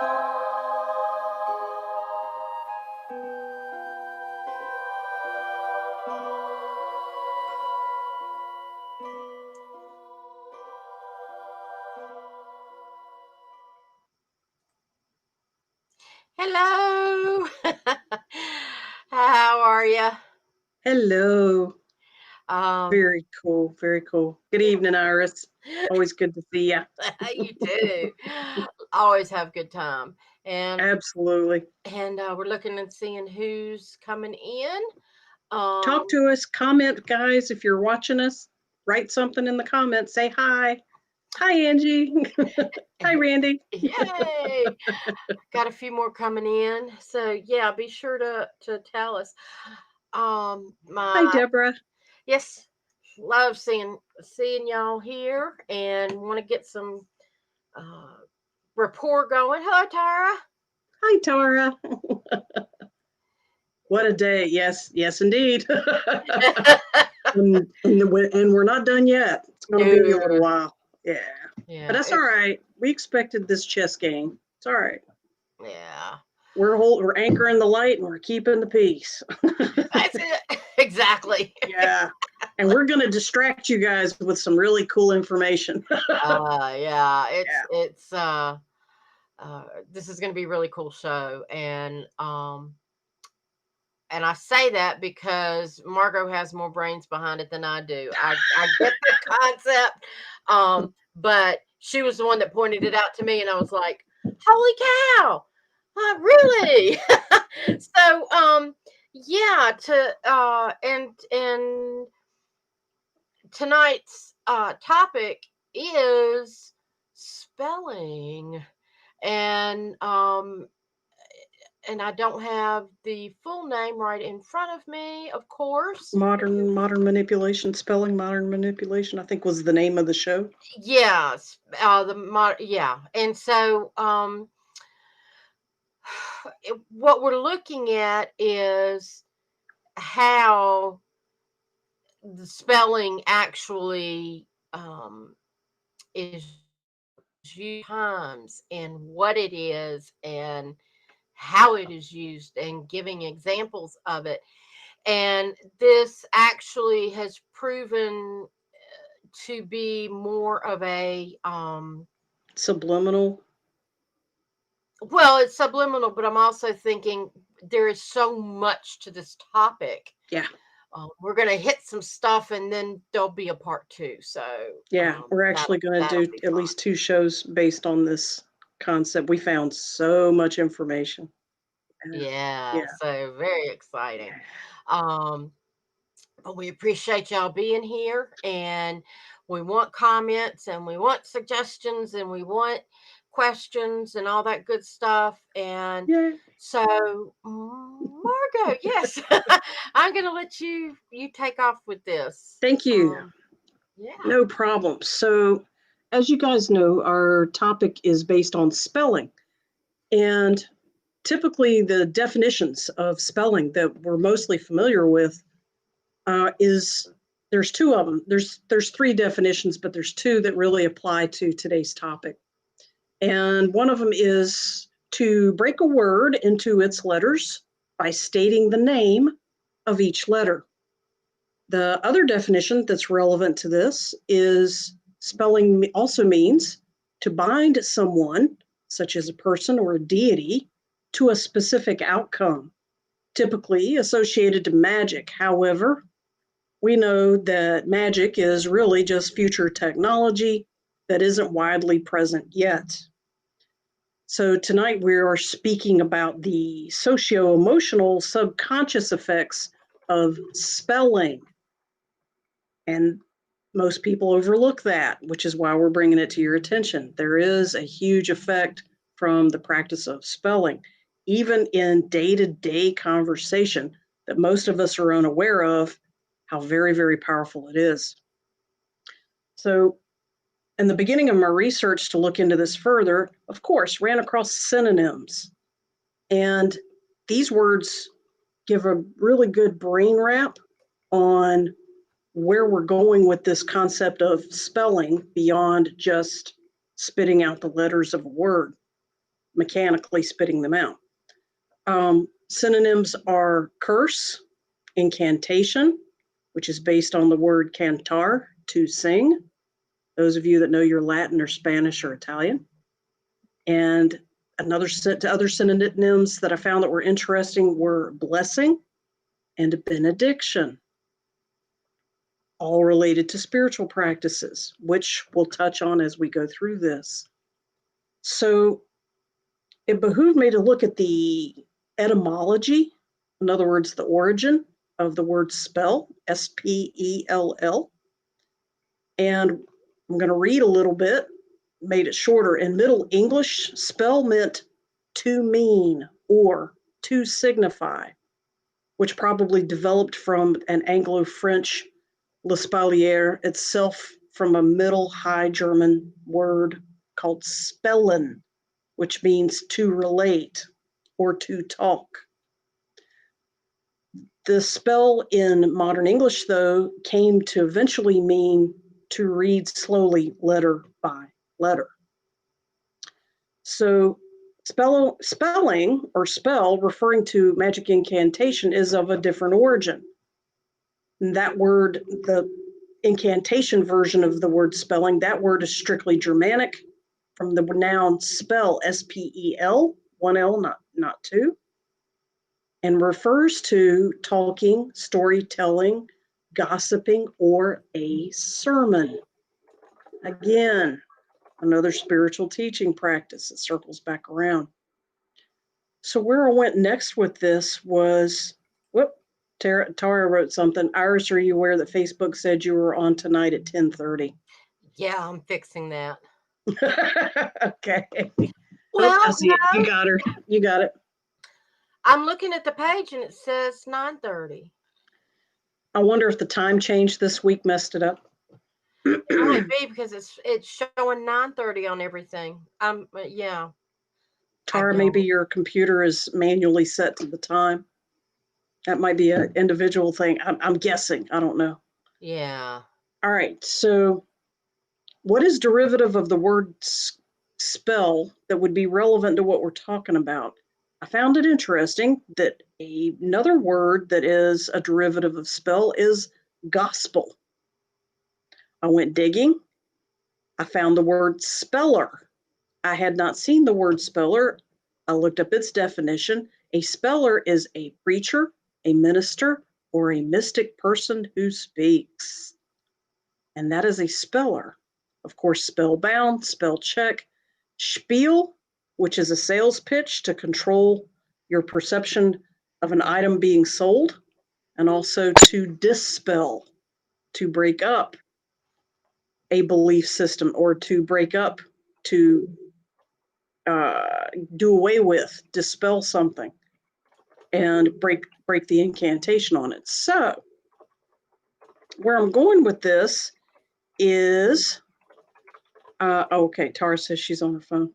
Hello. How are you? Hello. Um, Very cool. Very cool. Good evening, Iris. Always good to see you. you too. Always have a good time. And Absolutely. we're looking and seeing who's coming in. Talk Um, to us. Comment, guys. If you're watching us, write something in the comments. Say hi. Hi, Angie. Hi, Randy. Yay! Got a few more coming in. So yeah, be sure to tell us. Hi, My Deborah. yes, love seeing y'all here and want to get some uh rapport going. Hello, Tara. Hi, Tara. What a day. Yes, yes, indeed. And we're not done yet. It's going to be a little No. while. Yeah. But Yeah, that's all right. We expected this chess game. It's all right. yeah. We're anchoring the light and we're keeping the peace. That's it. Exactly. Yeah. And we're going to distract you guys with some really cool information. Yeah, Yeah. uh this is going to be a really cool show and I say that because Margot has more brains behind it than I do. I get the concept, but she was the one that pointed it out to me, and I was like, "Holy cow! Really?" So, yeah. And tonight's topic is spelling, and and I don't have the full name right in front of me, of course. Modern manipulation, spelling modern manipulation, I think was the name of the show. Yes, yeah, and so what we're looking at is how the spelling actually is used times and what it is and how it is used and giving examples of it. And this actually has proven to be more of a Subliminal. well, it's subliminal, but I'm also thinking there is so much to this topic. Yeah. We're going to hit some stuff and then there'll be a part two. So Yeah. We're that'll actually going to that'll do be at fun. least 2 shows based on this concept. We found so much information. Yeah. Yeah, Yeah. so very exciting. Um, but we appreciate y'all being here, and we want comments and we want suggestions and we want questions and all that good stuff. And Yeah. so, Margot, yes, I'm going to let you take off with this. Thank you. Yeah. No problem. So, as you guys know, our topic is based on spelling. And typically, the definitions of spelling that we're mostly familiar with is there's 2 of them. There's 3 definitions, but there's 2 that really apply to today's topic. And one of them is to break a word into its letters by stating the name of each letter. The other definition that's relevant to this is spelling also means to bind someone, such as a person or a deity, to a specific outcome, typically associated to magic. However, we know that magic is really just future technology that isn't widely present yet. So tonight we are speaking about the socio-emotional subconscious effects of spelling. And most people overlook that, which is why we're bringing it to your attention. There is a huge effect from the practice of spelling, even in day-to-day conversation that most of us are unaware of, how very, very powerful it is. So, in the beginning of my research to look into this further, of course, ran across synonyms. And these words give a really good brain wrap on where we're going with this concept of spelling beyond just spitting out the letters of a word. mechanically spitting them out. Synonyms are curse, incantation, which is based on the word cantar, to sing. Those of you that know your Latin or Spanish or Italian. And other synonyms that I found that were interesting were blessing and benediction, all related to spiritual practices, which we'll touch on as we go through this. So it behooved me to look at the etymology, in other words, the origin of the word spell, S-P-E-L-L. And I'm going to read a little bit, made it shorter. In Middle English, spell meant to mean or to signify, which probably developed from an Anglo-French l'espalier itself from a Middle High German word called spellen, which means to relate or to talk. The spell in modern English, though, came to eventually mean to read slowly, letter by letter. So spelling or spell, referring to magic incantation, is of a different origin. And that word, the incantation version of the word spelling, that word is strictly Germanic from the noun spell, S-P-E-L, one L, not two, and refers to talking, storytelling, gossiping, or a sermon. Again, another spiritual teaching practice that circles back around. So where I went next with this was, Tara wrote something. Iris, are you aware that Facebook said you were on tonight at 10:30? Yeah, I'm fixing that. Okay. Well, I see it. You got her. You got it. I'm looking at the page and it says 9:30. I wonder if the time change this week messed it up. It might be because it's showing 9:30 on everything. Yeah. I Tara, maybe don't. your computer is manually set to the time. That might be an individual thing. I'm guessing. I don't know. Yeah. All right. So, what is derivative of the word spell that would be relevant to what we're talking about? I found it interesting that another word that is a derivative of spell is gospel. I went digging. I found the word speller. I had not seen the word speller. I looked up its definition. A speller is a preacher, a minister, or a mystic person who speaks. And that is a speller. Of course, spellbound, spell check, spiel, which is a sales pitch to control your perception of an item being sold, and also to dispel, to break up a belief system or to break up, to do away with, dispel something, and break the incantation on it. So where I'm going with this is, okay, Tara says she's on her phone.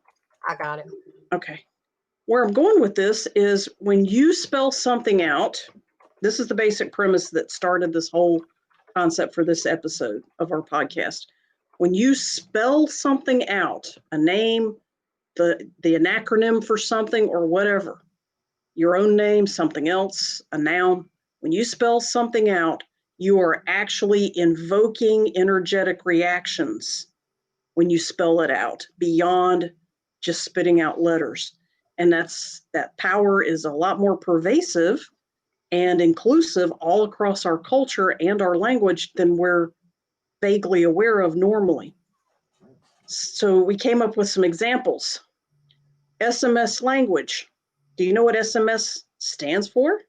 I got it. Okay. Where I'm going with this is when you spell something out, this is the basic premise that started this whole concept for this episode of our podcast. When you spell something out, a name, the acronym for something or whatever, your own name, something else, a noun, when you spell something out, you are actually invoking energetic reactions when you spell it out beyond just spitting out letters. And that power is a lot more pervasive and inclusive all across our culture and our language than we're vaguely aware of normally. So we came up with some examples. SMS language. Do you know what SMS stands for?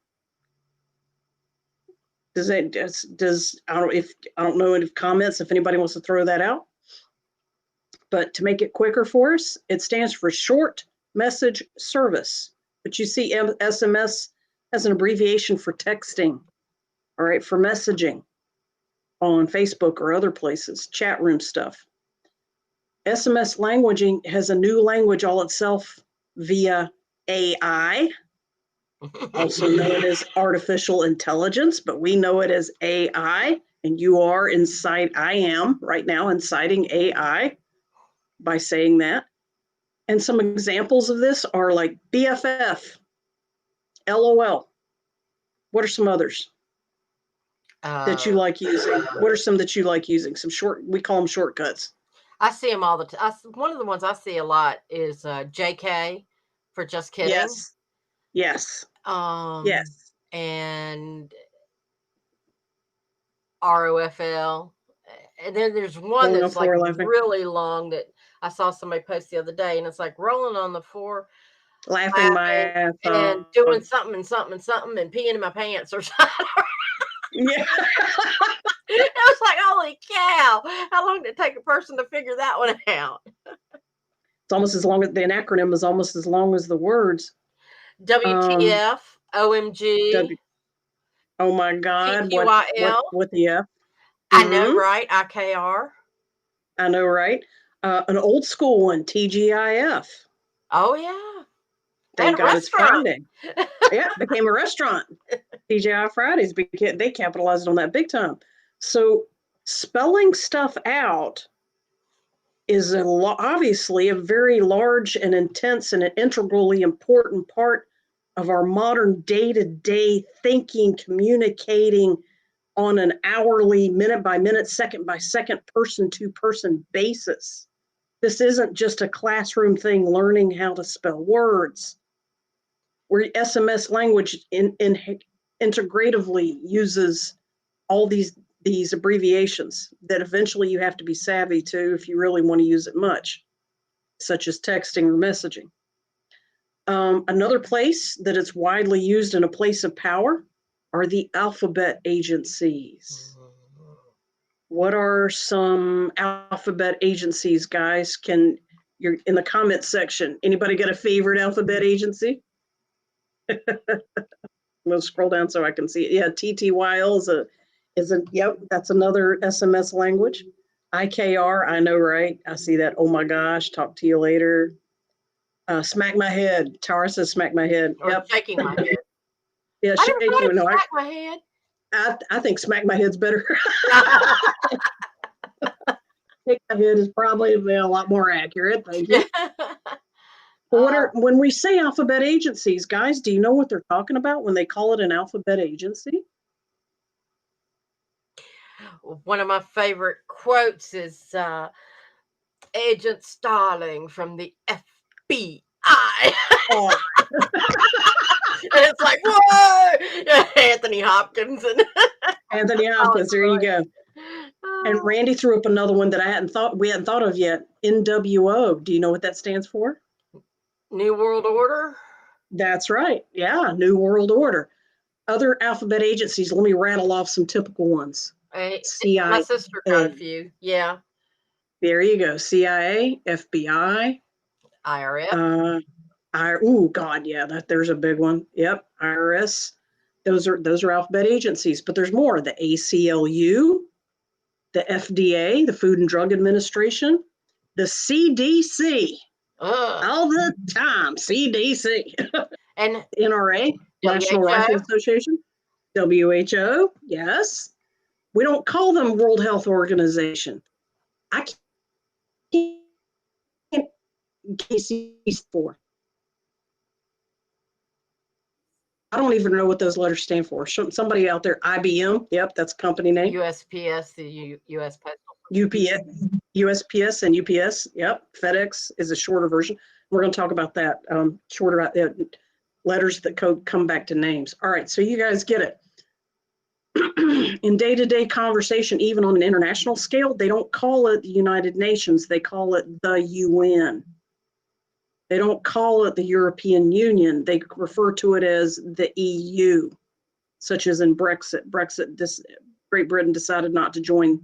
Does I don't know if comments, if anybody wants to throw that out. But to make it quicker for us, it stands for short message service. But you see SMS as an abbreviation for texting, all right, for messaging on Facebook or other places, chat room stuff. SMS languaging has a new language all itself via AI, also known as artificial intelligence, but we know it as AI. And I am right now inciting AI by saying that. And some examples of this are like BFF, LOL. What are some others that you like using? What are some that you like using? Some short, we call them shortcuts. I see them all the time. One of the ones I see a lot is JK for just kidding. Yes. Yes. Um, Yes. and ROFL. And then there's one Rolling on that's like floor laughing. really long that I saw somebody post the other day, and it's like rolling on the floor, Laughing my laughing, ass and off. doing something and something and something, and peeing in my pants or something. Yeah. It was like, holy cow! How long did it take a person to figure that one out? It's almost as long as the acronym is almost as long as the words. WTF, OMG, W, oh my God, TQYL. what the F? I know, Mm-hmm. right? IKR. I know, right? An old school one, TGIF. Oh yeah, Thank and God it's restaurant. Friday. Yeah, it became a restaurant. TGI Fridays, they capitalized on that big time. So spelling stuff out is obviously a very large and intense and an integrally important part of our modern day-to-day thinking, communicating on an hourly, minute by minute, second by second, person to person basis. This isn't just a classroom thing, learning how to spell words. Where SMS language integratively uses all these abbreviations that eventually you have to be savvy to if you really want to use it much, such as texting or messaging. Another place that it's widely used in a place of power are the alphabet agencies. What are some alphabet agencies, guys? Can you're in the comments section? Anybody got a favorite alphabet agency? We'll scroll down so I can see it. Yeah, TTYL is a yep, that's another SMS language. IKR, I know, right? I see that. Oh my gosh, talk to you later. Smack my head. Tara says smack my head. Or Yep. shaking my head. Yeah, I never shake thought you. of No, smack my head. I think smack my head's better. Shake my head is probably a lot more accurate. Thank you. uh, When we say alphabet agencies, guys, do you know what they're talking about when they call it an alphabet agency? One of my favorite quotes is Agent Starling from the FBI. Oh, And it's like, whoa! Anthony Hopkins and Anthony Colin Hopkins. There you Roy. go. And Randy threw up another one that we hadn't thought of yet. NWO. Do you know what that stands for? New World Order. That's right. Yeah, New World Order. Other alphabet agencies, let me rattle off some typical ones. My sister got a CIA. few. Yeah. There you go. CIA, FBI. IRF. Oh God, yeah, there's a big one. Yep, IRS. Those are alphabet agencies, but there's more. The ACLU, the FDA, the Food and Drug Administration, the CDC. Ugh. All the time, CDC. And NRA, National Rifle WHO. Association, WHO, yes. We don't call them World Health Organization. I can't for. I don't even know what those letters stand for. Somebody out there, IBM, yep, that's company name. USPS, the U.S. Postal. UPS, USPS and UPS, yep. FedEx is a shorter version. We're going to talk about that, shorter letters that come back to names. All right, so you guys get it. In day-to-day conversation, even on an international scale, they don't call it the United Nations, they call it the UN. They don't call it the European Union, they refer to it as the EU, such as in Brexit. Great Britain decided not to join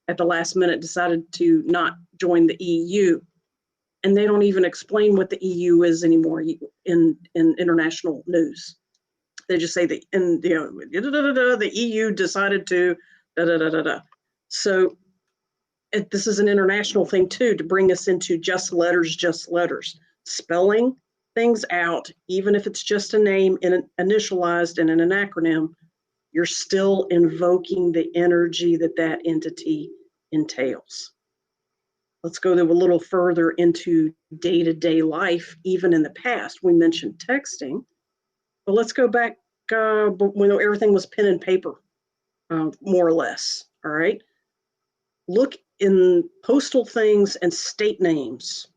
at the last minute, decided to not join the EU. And they don't even explain what the EU is anymore in international news. They just say the EU decided to da da da da da. So this is an international thing too, to bring us into just letters, spelling things out, even if it's just a name initialized in an acronym. You're still invoking the energy that entity entails. Let's go a little further into day-to-day life. Even in the past, we mentioned texting, but let's go back when everything was pen and paper, more or less. All right. Look in postal things and state names.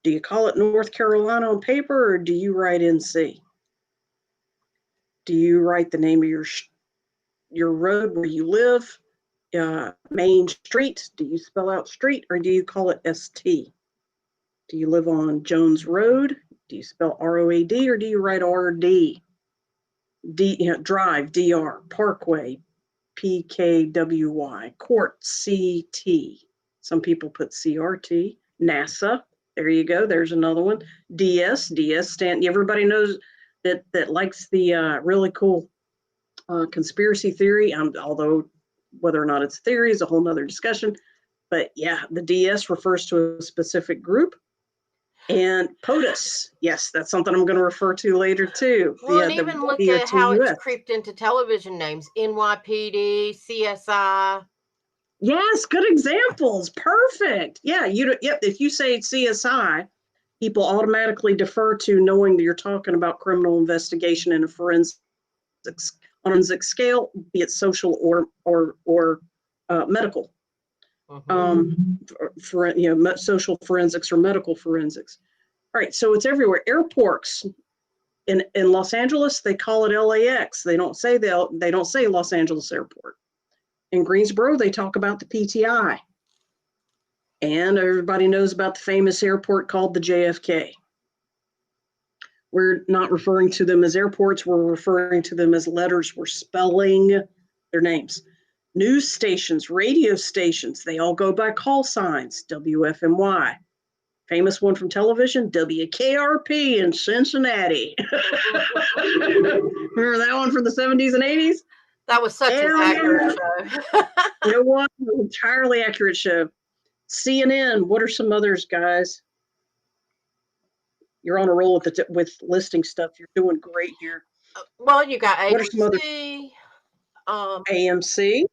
Do you call it North Carolina on paper, or do you write NC? Do you write the name of your road where you live, Main Street? Do you spell out street, or do you call it ST? Do you live on Jones Road? Do you spell ROAD, or do you write RD? Drive, DR, Parkway, PKWY, Court, CT. Some people put CRT, NASA. There you go. There's another one. DS stand. Everybody knows that likes the really cool conspiracy theory. Although whether or not it's theory is a whole nother discussion. But yeah, the DS refers to a specific group. And POTUS, yes, that's something I'm going to refer to later too. Well, and even look at how it's creeped into television names: NYPD, CSI. Yes, good examples. Perfect. Yeah, if you say CSI, people automatically defer to knowing that you're talking about criminal investigation in a forensic scale, be it social or medical. For social forensics or medical forensics. All right, so it's everywhere. Airports in Los Angeles, they call it LAX. They don't say Los Angeles Airport. In Greensboro, they talk about the PTI. And everybody knows about the famous airport called the JFK. We're not referring to them as airports. We're referring to them as letters. We're spelling their names. News stations, radio stations, they all go by call signs, WFMY. Famous one from television, WKRP in Cincinnati. Remember that one from the 70s and 80s? That was such an accurate show. You know what? Entirely accurate show. CNN, what are some others, guys? You're on a roll with listing stuff. You're doing great here. Well, you got AMC. What are some other? AMC.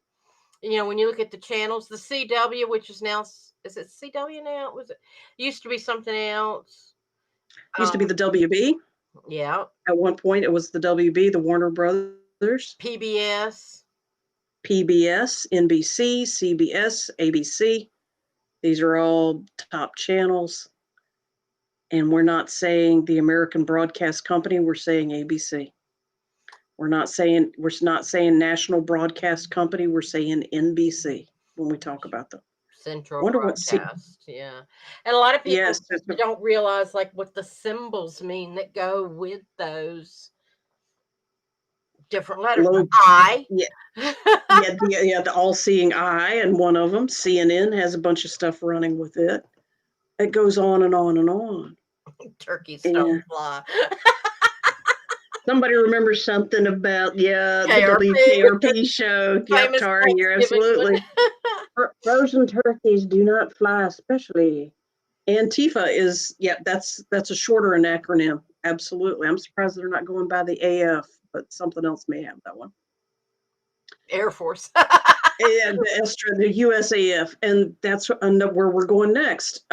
You know, when you look at the channels, the CW, which is now, is it CW now? Was it used to be something else? Used to be the WB. Yeah. At one point, it was the WB, the Warner Brothers. PBS, NBC, CBS, ABC. These are all top channels. And we're not saying the American Broadcast Company, we're saying ABC. We're not saying National Broadcast Company, we're saying NBC when we talk about them. Central Broadcast, yeah. And a lot of people don't realize like what the symbols mean that go with those different letters. I. Yeah. The all-seeing eye, and one of them, CNN, has a bunch of stuff running with it. It goes on and on and on. Turkeys don't fly. Somebody remembers something about the WKRP show. Yep, Tara, you're absolutely. Frozen turkeys do not fly, especially. Antifa is, that's a shorter acronym. Absolutely. I'm surprised they're not going by the AF, but something else may have that one. Air Force. The USAF, and that's where we're going next.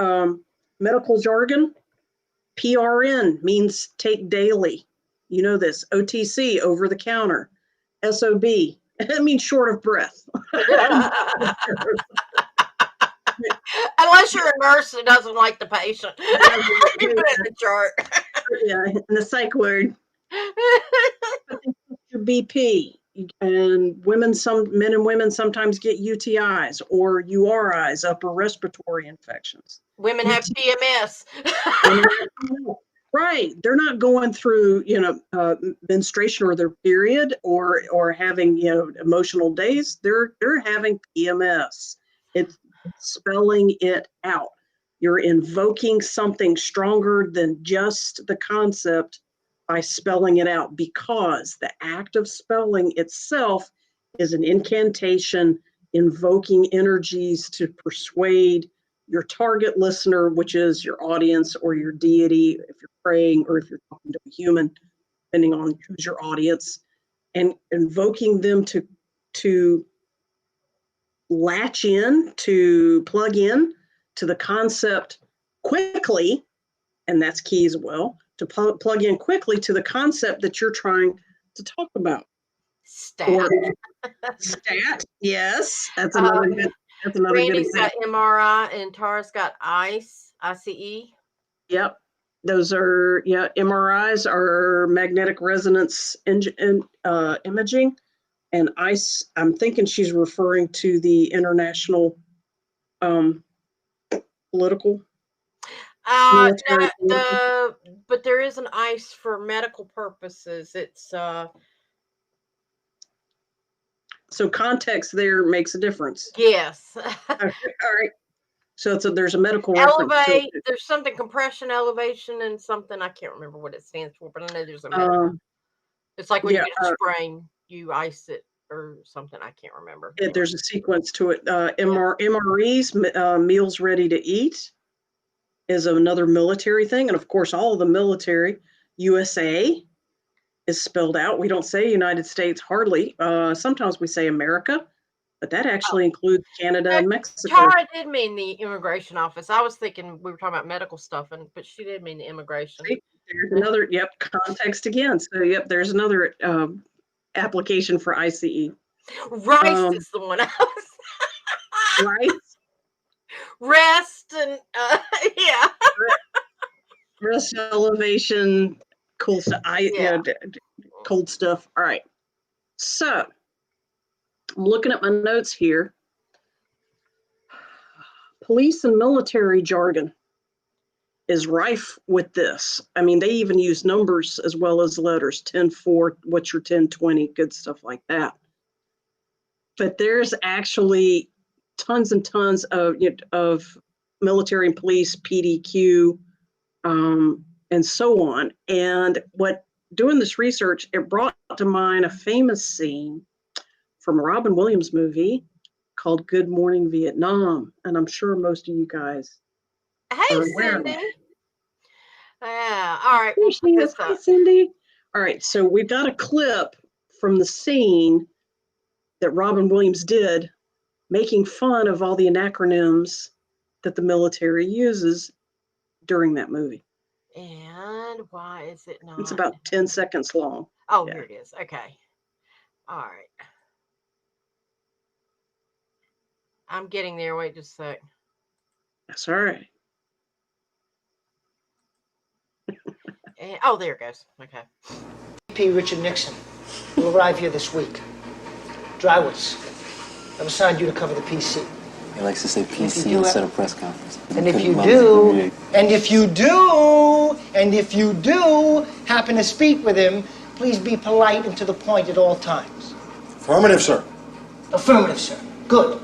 Medical jargon, PRN means take daily. You know this. OTC, over the counter. SOB, it means short of breath. Unless you're a nurse who doesn't like the patient. You put it in the chart. Yeah, and the psych word. Your BP. And men and women sometimes get UTIs or URIs, upper respiratory infections. Women have PMS. Right. They're not going through, menstruation or their period or having, emotional days. They're having PMS. It's spelling it out. You're invoking something stronger than just the concept by spelling it out, because the act of spelling itself is an incantation, invoking energies to persuade your target listener, which is your audience or your deity, if you're praying or if you're talking to a human, depending on who's your audience, and invoking them to latch in, to plug in to the concept quickly, and that's key as well, to plug in quickly to the concept that you're trying to talk about. Stat. Or stat, yes, that's another good. That's another good Randy's got example. MRI and Tara's got ICE. Yep, those are MRIs are magnetic resonance imaging, and ICE. I'm thinking she's referring to the international political. No, Military. but there is an ICE for medical purposes. It's So context there makes a difference. yes. Okay, all right. So there's a medical reference to Elevate. it. There's something compression, elevation, and something I can't remember what it stands for, but I know there's a medical. It's like when you Yeah, get a sprain, you ice it or something. I can't remember. Anyway. there's a sequence to it. MREs, meals ready to eat, is another military thing, and of course, all of the military. USA is spelled out. We don't say United States hardly. Sometimes we say America, but that actually includes Canada and Mexico. Tara did mean the immigration office. I was thinking we were talking about medical stuff, but she did mean the immigration. See, there's another, context again. So, there's another application for ICE. Rice is the one I was. Rice? Rest and, yeah. Rest, elevation, cool stuff. Cold stuff. All right. So, I'm looking at my notes here. Police and military jargon is rife with this. I mean, they even use numbers as well as letters. 10-4, what's your 10-20, good stuff like that. But there's actually tons and tons of military and police, PDQ, and so on. And doing this research, it brought to mind a famous scene from a Robin Williams movie called Good Morning Vietnam. And I'm sure most of you guys Hey, are aware of Cindy. that. Yeah. All right. There she is. Hi, Cindy. All right. So we've got a clip from the scene that Robin Williams did, making fun of all the acronyms that the military uses during that movie. And why is it not? It's about 10 seconds long. Oh, here it is. Okay. All right. I'm getting there. Wait just a sec. That's all right. And, oh, there it goes. Okay. VP Richard Nixon will arrive here this week. Drywoods, I've assigned you to cover the PC. He likes to say PC instead of press conference. And if you do, happen to speak with him, please be polite and to the point at all times. Affirmative, sir. Affirmative, sir. Good.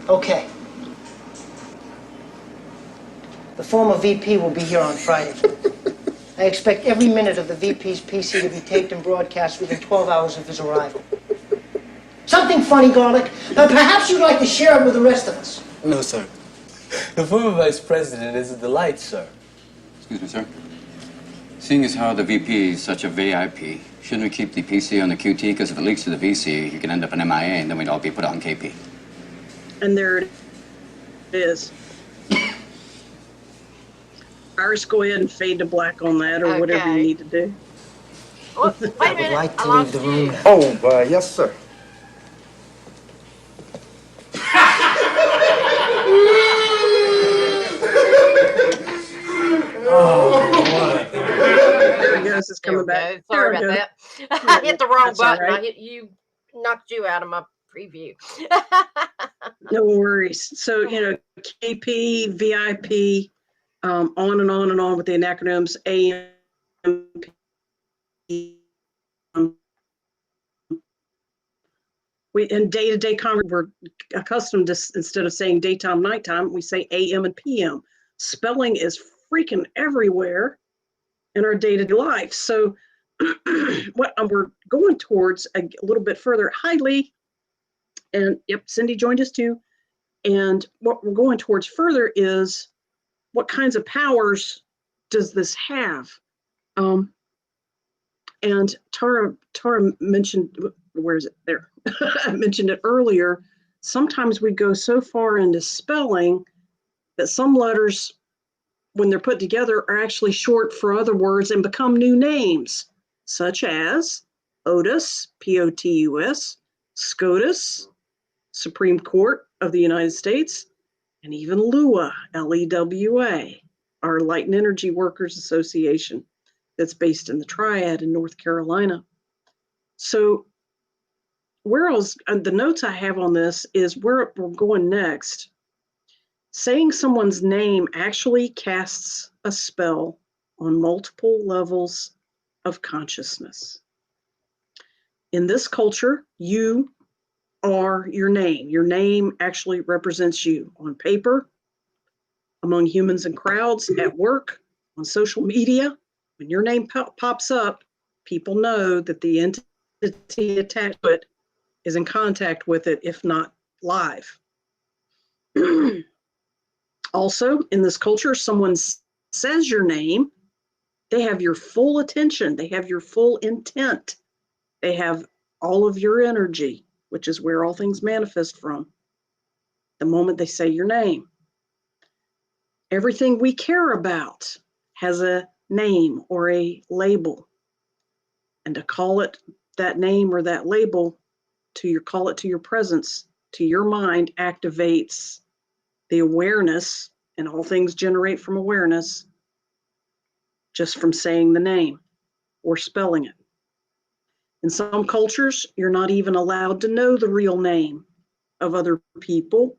Okay. The former VP will be here on Friday. I expect every minute of the VP's PC to be taped and broadcast within 12 hours of his arrival. Something funny, Garlic? Perhaps you'd like to share it with the rest of us. No, sir. The former vice president is a delight, sir. Excuse me, sir. Seeing as how the VP is such a VIP, shouldn't we keep the PC on the QT? Because if it leaks to the VC, you can end up an MIA, and then we'd all be put on KP. And there it is. Iris, go ahead and fade to black on that, or whatever you need to do. Oh, wait a minute. I would like to I leave the lost room you. now. Oh, yes, sir. There it goes. It's coming back. Go. Sorry about that. I hit the wrong button. Right. Knocked you out of my preview. No worries. So, KP, VIP, on and on and on with the acronyms, AMP. We in day-to-day conversation, we're accustomed to, instead of saying daytime, nighttime, we say AM and PM. Spelling is freaking everywhere in our day-to-day life. So what we're going towards a little bit further. Hi, Lee. And yep, Cindy joined us too. And what we're going towards further is what kinds of powers does this have? And Tara mentioned, where is it? There. I mentioned it earlier, sometimes we go so far into spelling that some letters, when they're put together, are actually short for other words and become new names, such as Otis, Potus, SCOTUS, Supreme Court of the United States, and even LEWA, LEWA, our Light and Energy Workers Association that's based in the Triad in North Carolina. So the notes I have on this is where we're going next. Saying someone's name actually casts a spell on multiple levels of consciousness. In this culture, you are your name. Your name actually represents you on paper, among humans and crowds, at work, on social media. When your name pops up, people know that the entity attached to it is in contact with it, if not live. Also, in this culture, someone says your name, they have your full attention, they have your full intent, they have all of your energy, which is where all things manifest from, the moment they say your name. Everything we care about has a name or a label. And to call it that name or that label, call it to your presence, to your mind, activates the awareness, and all things generate from awareness just from saying the name or spelling it. In some cultures, you're not even allowed to know the real name of other people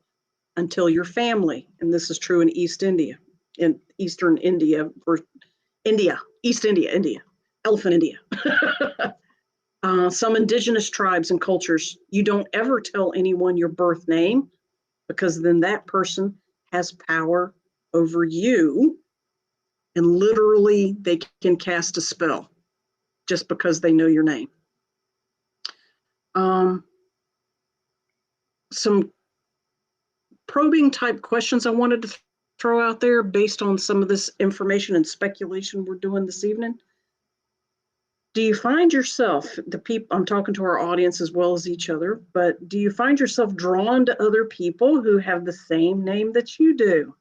until your family. And this is true in Eastern India, East India, Elephant India. Some indigenous tribes and cultures, you don't ever tell anyone your birth name, because then that person has power over you, and literally they can cast a spell just because they know your name. Some probing type questions I wanted to throw out there based on some of this information and speculation we're doing this evening. Do you find yourself, I'm talking to our audience as well as each other, but do you find yourself drawn to other people who have the same name that you do?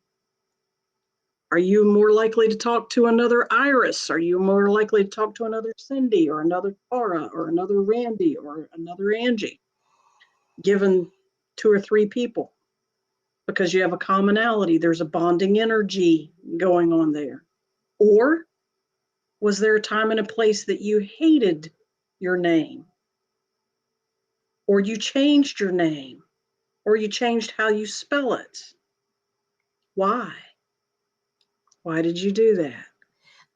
Are you more likely to talk to another Iris? Are you more likely to talk to another Cindy or another Tara or another Randy or another Angie, given 2 or 3 people? Because you have a commonality, there's a bonding energy going on there. Or was there a time and a place that you hated your name? Or you changed your name? Or you changed how you spell it? Why? Why did you do that?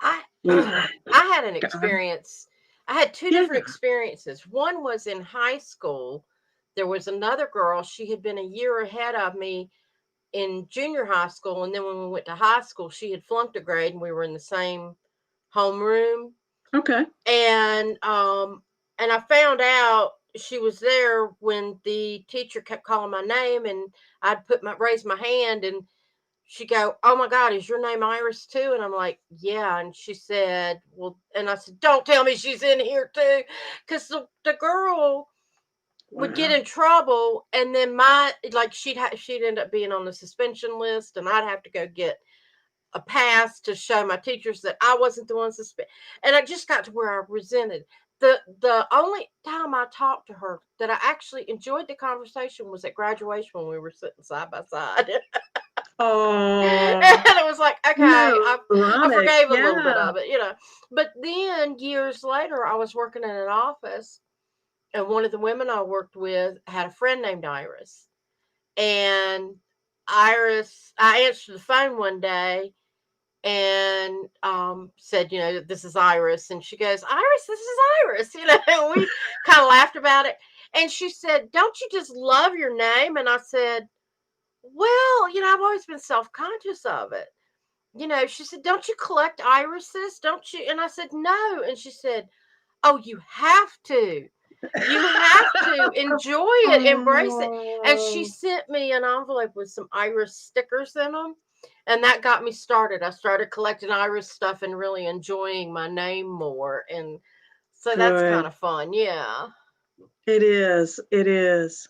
I Yeah. I had an experience. I had 2 different experiences. One was in high school. There was another girl, she had been a year ahead of me in junior high school, and then when we went to high school, she had flunked a grade and we were in the same homeroom. Okay. And I found out she was there when the teacher kept calling my name, and I'd raise my hand, and she'd go, "Oh my God, is your name Iris too?" And I'm like, "Yeah." And she said, "Well," and I said, "Don't tell me she's in here too," because the girl would get in trouble, and then she'd end up being on the suspension list, and I'd have to go get a pass to show my teachers that I wasn't the one suspended. And I just got to where I resented. The only time I talked to her that I actually enjoyed the conversation was at graduation when we were sitting side by side. Oh, And it was like, okay, I ironic. forgave a little bit Yeah. of it. But then years later, I was working in an office, and one of the women I worked with had a friend named Iris. And Iris, I answered the phone one day and said, "This is Iris." And she goes, "Iris, this is Iris." And we kind of laughed about it. And she said, "Don't you just love your name?" And I said, "Well, I've always been self-conscious of it." She said, "Don't you collect irises? Don't you?" And I said, "No." And she said, "Oh, you have to. You have to enjoy it, embrace it." And she Oh, sent me an envelope with some iris stickers in them. And that got me started. I started collecting iris stuff and really enjoying my name more. And so that's kind good. of fun. Yeah. It is. It is.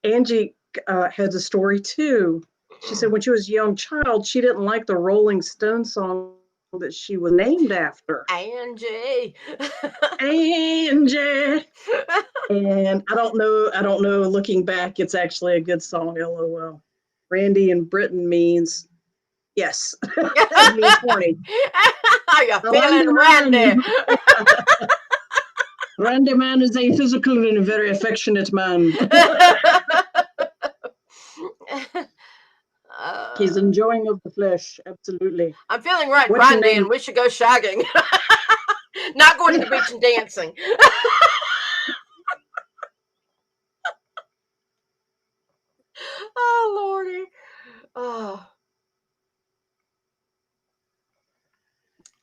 Angie has a story too. She said when she was a young child, she didn't like the Rolling Stone song that she was named after. Angie. Angie. And I don't know. Looking back, it's actually a good song, LOL. Randy in Britain means yes. It means horny. How you Randy feeling, man. Randy? Randy man is a physical and a very affectionate man. He's enjoying of the flesh, absolutely. I'm feeling right, What's your Randy, name? and we should go shagging. Not going to the beach and dancing. Oh, Lordy. Oh.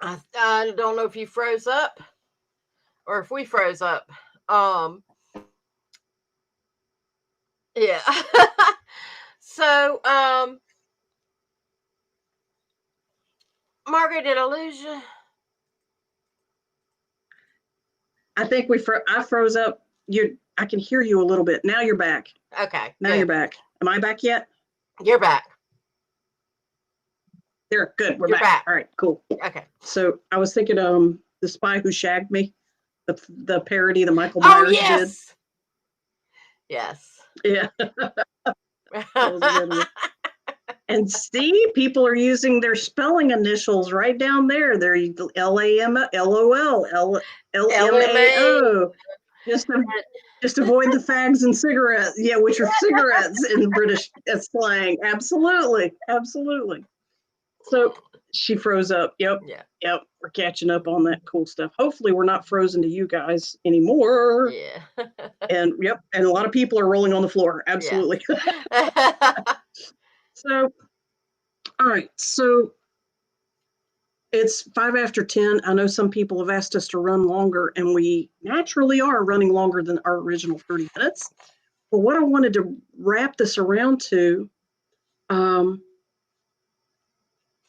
I don't know if you froze up or if we froze up. Yeah. So, Margaret, did I lose you? I think I froze up. I can hear you a little bit. Now you're back. Okay, Now good. you're back. Am I back yet? You're back. There, good. We're You're back. All right, cool. Okay. So I was thinking, The Spy Who Shagged Me, the parody that Michael Oh, Myers did. yes. Yes. Yeah, that was a good one. And see, people are using their spelling initials right down there. They're LAMLOL, LMAO. Just avoid the fags and cigarettes. Yeah, which are cigarettes in British slang. Absolutely. Absolutely. So she froze up. Yep. Yeah. Yep. We're catching up on that cool stuff. Hopefully we're not frozen to you guys anymore. Yeah. And yep. And a lot of people are rolling on the floor. Absolutely. Yeah. So, all right. So it's 5 after 10. I know some people have asked us to run longer, and we naturally are running longer than our original 30 minutes. But what I wanted to wrap this around to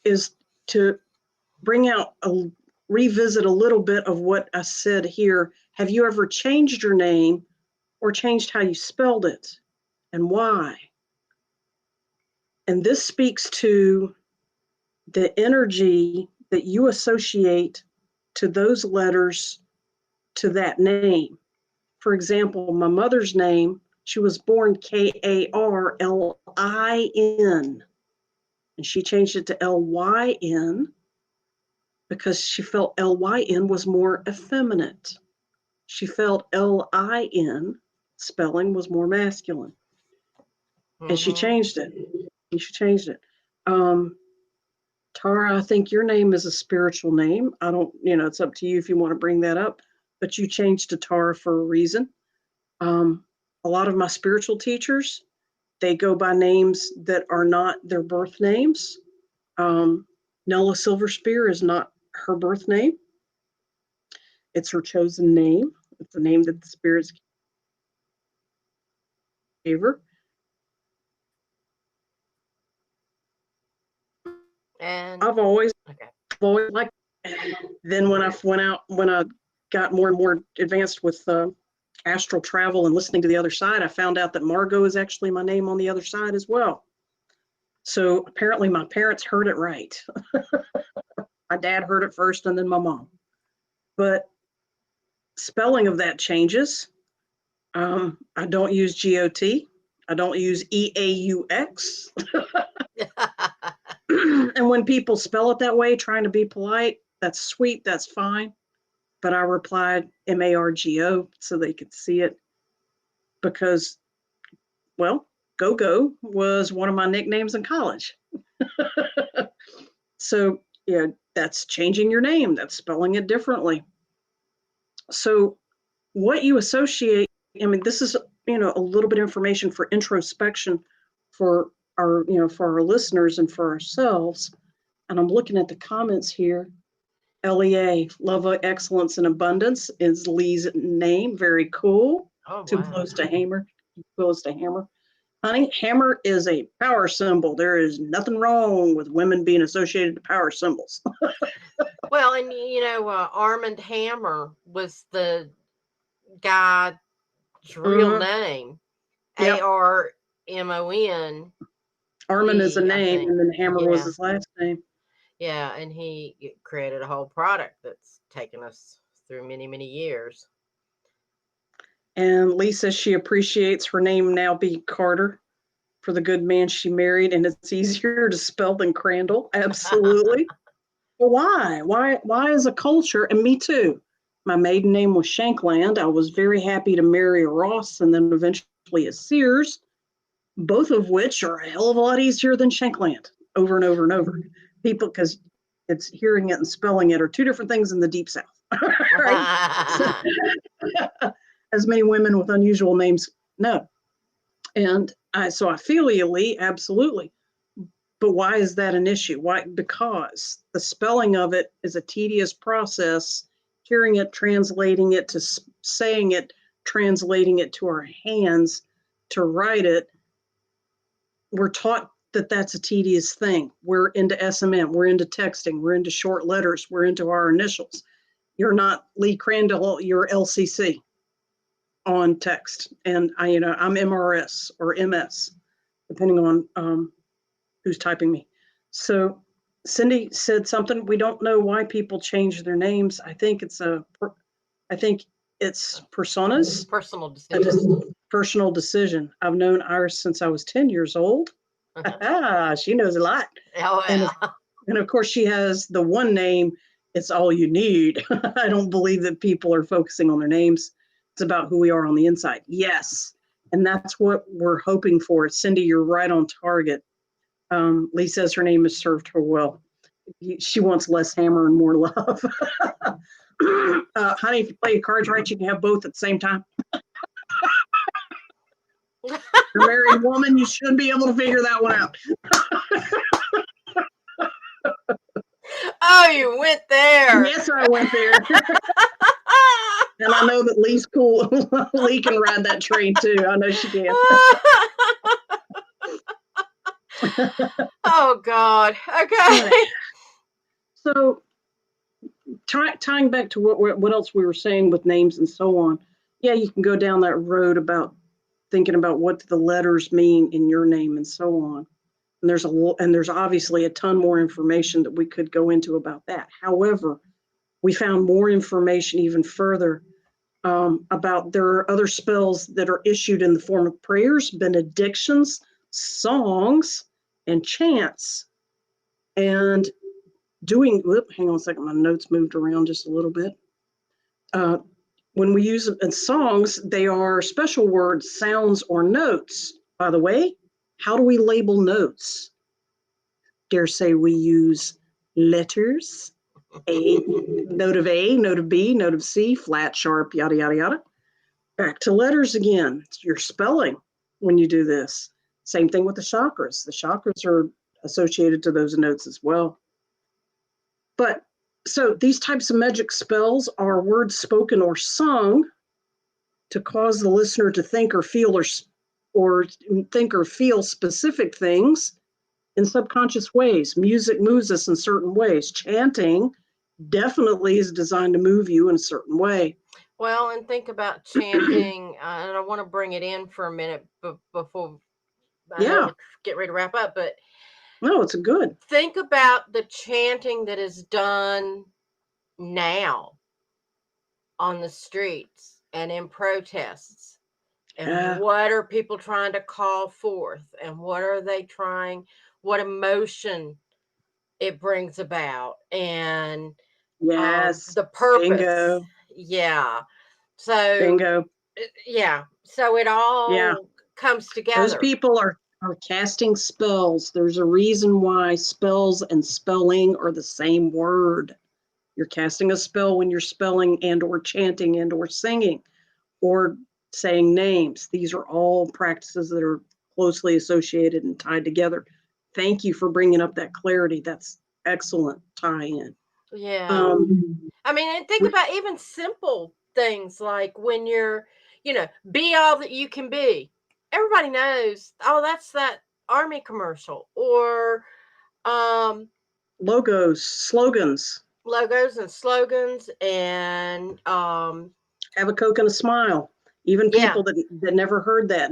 is to revisit a little bit of what I said here. Have you ever changed your name or changed how you spelled it, and why? And this speaks to the energy that you associate to those letters, to that name. For example, my mother's name, she was born Karlin, and she changed it to Lyn because she felt Lyn was more effeminate. She felt Lin spelling was more masculine. And she changed it. Tara, I think your name is a spiritual name. I don't, it's up to you if you want to bring that up, but you changed to Tara for a reason. A lot of my spiritual teachers, they go by names that are not their birth names. Nella Silverspear is not her birth name. It's her chosen name. It's the name that the spirits gave her. And I've always liked. Then when I got more and more advanced with astral travel and listening to the other side, I found out that Margot is actually my name on the other side as well. So apparently my parents heard it right. My dad heard it first and then my mom. But spelling of that changes. I don't use GOT. I don't use EAUX. And when people spell it that way, trying to be polite, that's sweet, that's fine. But I replied MARGO so they could see it because, well, Go-Go was one of my nicknames in college. So, yeah, that's changing your name. That's spelling it differently. So what you associate, this is, a little bit of information for introspection for our listeners and for ourselves. And I'm looking at the comments here. LEA, love, excellence, and abundance is Lee's name. Very cool. oh, Too wow. close to hammer. Too close to hammer. Honey, hammer is a power symbol. There is nothing wrong with women being associated to power symbols. Well, and Armand Hammer was the guy's real name. Yep. Armon. Armin is a I name, think. and then Hammer was Yeah. his last name. Yeah. And he created a whole product that's taken us through many, many years. And Lee says she appreciates her name now being Carter for the good man she married, and it's easier to spell than Crandall. Absolutely. Well, why? Why is a culture? And me too. My maiden name was Shankland. I was very happy to marry a Ross and then eventually a Sears, both of which are a hell of a lot easier than Shankland over and over and over. People, because it's hearing it and spelling it are two different things in the deep south, right? So, as many women with unusual names know. And so I feel you, Lee, absolutely. But why is that an issue? Why? Because the spelling of it is a tedious process. Hearing it, translating it to saying it, translating it to our hands to write it. We're taught that that's a tedious thing. We're into SMM, we're into texting, we're into short letters, we're into our initials. You're not Lee Crandall, you're LCC on text, and I'm MRS or MS, depending on who's typing me. So Cindy said something. We don't know why people change their names. I think it's personas, Personal a decision. personal decision. I've known Iris since I was 10 years old. She knows a lot. Oh, And yeah. and of course, she has the one name. It's all you need. I don't believe that people are focusing on their names. It's about who we are on the inside. Yes. And that's what we're hoping for. Cindy, you're right on target. Lee says her name has served her well. She wants less hammer and more love. Honey, if you play your cards right, you can have both at the same time. You're a married woman, you should be able to figure that one out. Oh, you went there. Yes, I went there. And I know that Lee's cool. Lee can ride that train too. I know she can. Oh, God. Okay. So tying back to what else we were saying with names and so on. Yeah, you can go down that road about thinking about what the letters mean in your name and so on. And there's obviously a ton more information that we could go into about that. However, we found more information even further about there are other spells that are issued in the form of prayers, benedictions, songs, and chants. And hang on a second, my notes moved around just a little bit. When we use them in songs, they are special words, sounds, or notes. By the way, how do we label notes? Dare say we use letters. Note of A, note of B, note of C, flat, sharp, yada, yada, yada. Back to letters again. It's your spelling when you do this. Same thing with the chakras. The chakras are associated to those notes as well. But so these types of magic spells are words spoken or sung to cause the listener to think or feel specific things in subconscious ways. Music moves us in certain ways. Chanting definitely is designed to move you in a certain way. Well, and think about chanting, and I want to bring it in for a minute before I know Yeah, we're getting ready to wrap up, but no, it's a good. think about the chanting that is done now on the streets and in protests. And Yeah, what are people trying to call forth? And what emotion it brings about? And yes, the purpose. bingo, Yeah. So, bingo. yeah. So it Yeah, all comes those together. people are casting spells. There's a reason why spells and spelling are the same word. You're casting a spell when you're spelling and or chanting and or singing or saying names. These are all practices that are closely associated and tied together. Thank you for bringing up that clarity. That's excellent tie-in. Yeah. Um, I mean, and think about even simple things like when be all that you can be. Everybody knows, oh, that's that army commercial or um logos, slogans, logos and slogans and have a Coke and a smile. Even Yeah. people that never heard that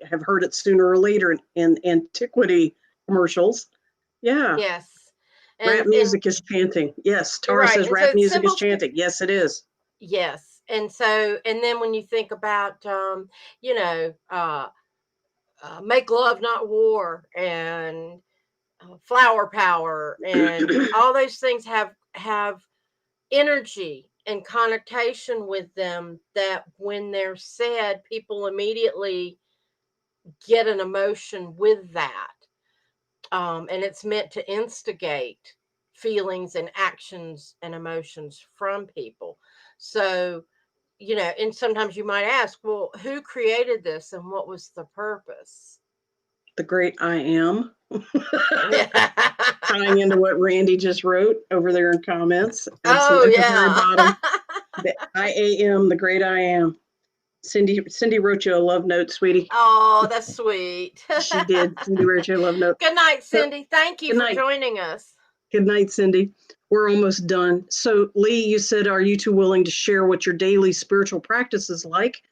have heard it sooner or later in antiquity commercials. Yeah. Yes. Rap And music is chanting. Yes. Tara right. says And so rap it's music is symbols. chanting. Yes, it is. Yes. And so, and then when you think about, you know, make love, not war, and flower power, and all those things have energy and connotation with them that when they're said, people immediately get an emotion with that. And it's meant to instigate feelings and actions and emotions from people. So, you know, and sometimes you might ask, well, who created this and what was the purpose? The great I am. Yeah. Tying into what Randy just wrote over there in comments. Oh, Absolutely. At the very yeah. bottom, the I am, the great I am. Cindy wrote you a love note, sweetie. Oh, that's sweet. She did. Cindy wrote you a love note. Good night, So, Cindy. Thank you good for night. joining us. Good night, Cindy. We're almost done. So, Lee, you said, are you two willing to share what your daily spiritual practice is like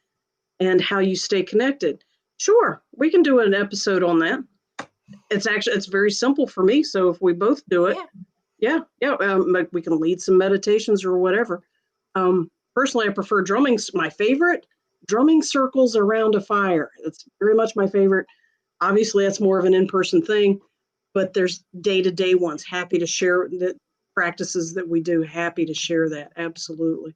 and how you stay connected? Sure, we can do an episode on that. It's very simple for me. So if we both do it, Yeah. like we can lead some meditations or whatever. Personally, I prefer drumming. My favorite, drumming circles around a fire. That's very much my favorite. Obviously, that's more of an in-person thing, but there's day-to-day ones. Happy to share the practices that we do. Happy to share that. Absolutely.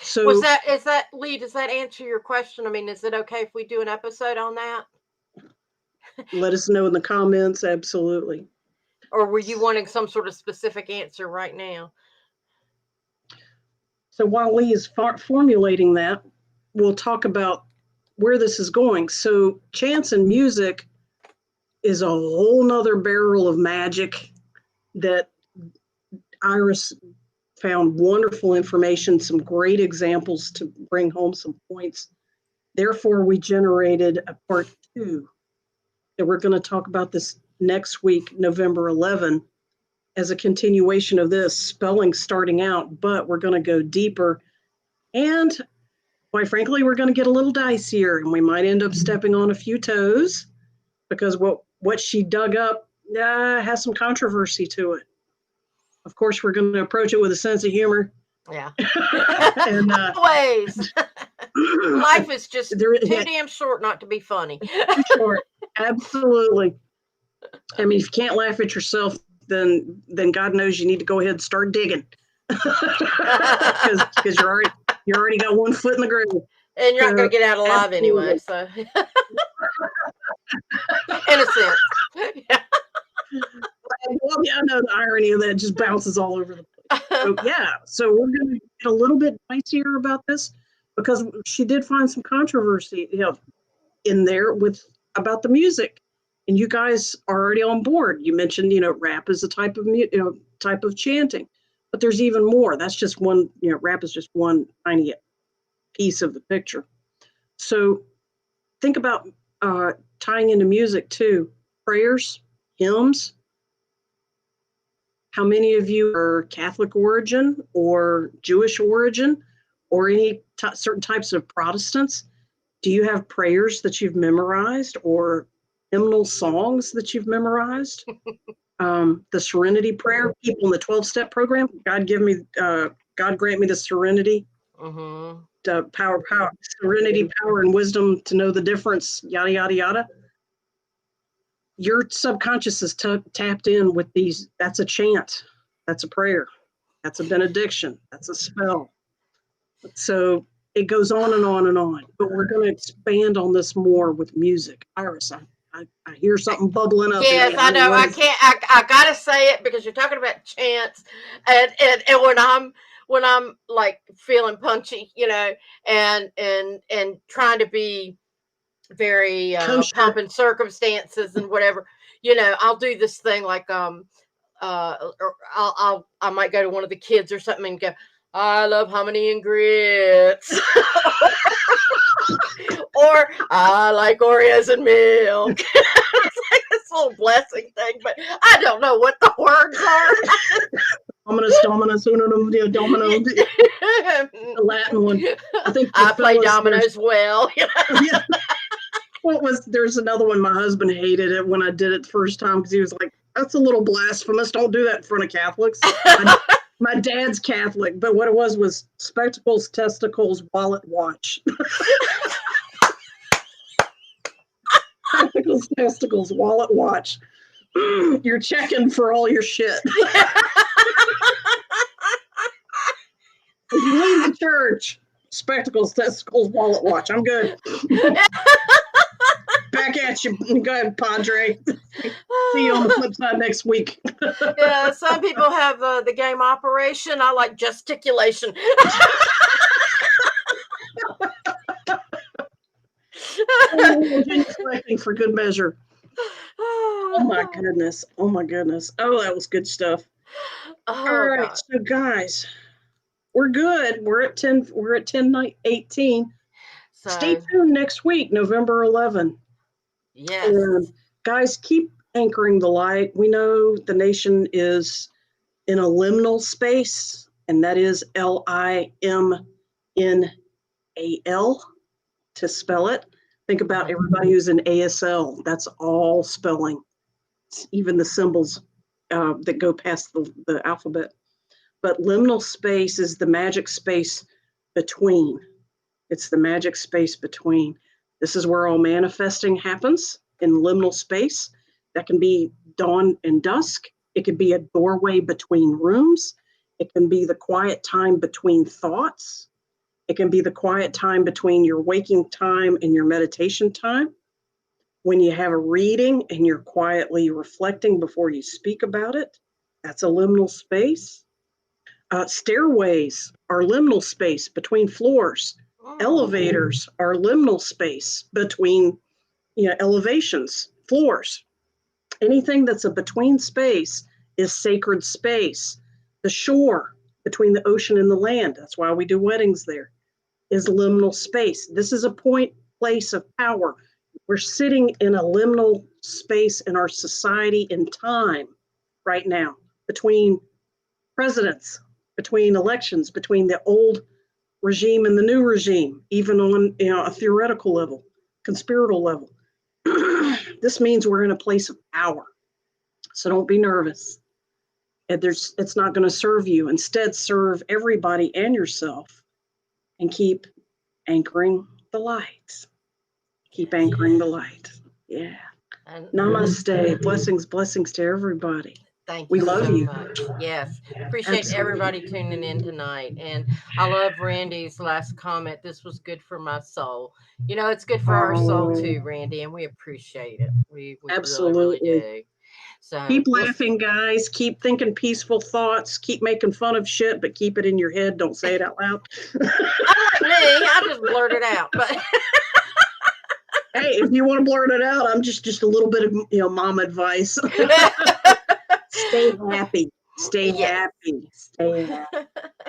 So Is that Lee, does that answer your question? I mean, is it okay if we do an episode on that? let us know in the comments. Absolutely. Or were you wanting some sort of specific answer right now? So while Lee is formulating that, we'll talk about where this is going. So chants and music is a whole nother barrel of magic that Iris found wonderful information, some great examples to bring home some points. Therefore, we generated a part 2 that we're going to talk about this next week, November 11, as a continuation of this, spelling starting out, but we're going to go deeper. And quite frankly, we're going to get a little dicier and we might end up stepping on a few toes because what she dug up has some controversy to it. Of course, we're going to approach it with a sense of humor. Yeah. And Always. Life is just too damn short not to be funny. Too short. Absolutely. I mean, if you can't laugh at yourself, then God knows you need to go ahead and start digging. Because you already got one foot in the grave. And you're not going to get out alive anyway, so. In a sense. Yeah. Well, yeah, I know the irony of that just bounces all over the place. So, so we're going to get a little bit dicier about this because she did find some controversy, in there about the music, and you guys are already on board. You mentioned, rap is a type of chanting, but there's even more. That's just one. Rap is just one tiny piece of the picture. So think about tying into music too. Prayers, hymns. How many of you are Catholic origin or Jewish origin or any certain types of Protestants? Do you have prayers that you've memorized or hymnal songs that you've memorized? The Serenity Prayer, people in the 12-step program, God grant me the serenity, the power, serenity, power, and wisdom to know the difference, yada, yada, yada. Your subconscious is tapped in with these. That's a chant. That's a prayer. That's a benediction. That's a spell. So it goes on and on and on. But we're going to expand on this more with music. Iris, I hear something bubbling up. Yes, I know. I can't. I gotta say it because you're talking about chants, and when I'm like feeling punchy, and trying to be very pomp and circumstances and whatever, I'll do this thing like or I might go to one of the kids or something and go, I love hominy and grits. Or I like Oreos and milk. It's like this little blessing thing, but I don't know what the words are. Ominous Dominus, uno, domino, the Latin one. I think I play fellas, dominoes well. yeah. There's another one. My husband hated it when I did it the first time because he was like, that's a little blasphemous. Don't do that in front of Catholics. My dad's Catholic, but what it was spectacles, testicles, wallet, watch. Spectacles, testicles, wallet, watch. You're checking for all your shit. If you leave the church, spectacles, testicles, wallet, watch. I'm good. Back at you. Go ahead, Padre. See you on the flip side next week. Yeah, some people have the game Operation. I like gesticulation. Virginia selecting for good measure. Oh my goodness. Oh my goodness. Oh, that was good stuff. Oh, All right, God. so guys, we're good. We're at 10. We're at 10:18. Stay So, tuned next week, November 11. yes. And guys, keep anchoring the light. We know the nation is in a liminal space, and that is LIMNAL to spell it. Think about everybody who's in ASL. That's all spelling, even the symbols that go past the alphabet. But liminal space is the magic space between. It's the magic space between. This is where all manifesting happens in liminal space. That can be dawn and dusk. It can be a doorway between rooms. It can be the quiet time between thoughts. It can be the quiet time between your waking time and your meditation time. When you have a reading and you're quietly reflecting before you speak about it, that's a liminal space. Stairways are liminal space between floors. Elevators are liminal space between elevations, floors. Anything that's a between space is sacred space. The shore between the ocean and the land, that's why we do weddings there, is liminal space. This is a place of power. We're sitting in a liminal space in our society in time right now between presidents, between elections, between the old regime and the new regime, even on a theoretical level, conspiratorial level. This means we're in a place of power. So don't be nervous. It's not going to serve you. Instead, serve everybody and yourself and keep anchoring the light. Keep anchoring the light. Yeah. And Namaste. Blessings to everybody. thank We you love so you. much. Yes. Appreciate Absolutely. everybody tuning in tonight. And I love Randy's last comment. This was good for my soul. It's good for our soul too, Randy, and we appreciate it. We really, really Absolutely. do. So Keep laughing, guys. Keep thinking peaceful thoughts. Keep making fun of shit, but keep it in your head. Don't say it out loud. unlike me, I just blurt it out. But hey, if you want to blurt it out, I'm just a little bit of mom advice. Stay happy. Stay yes. happy. Stay happy.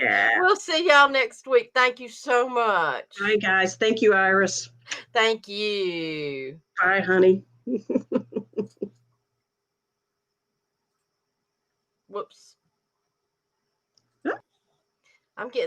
Yeah. We'll see y'all next week. Thank you so much. Bye, guys. Thank you, Iris. Thank you. Bye, honey. Whoops. I'm getting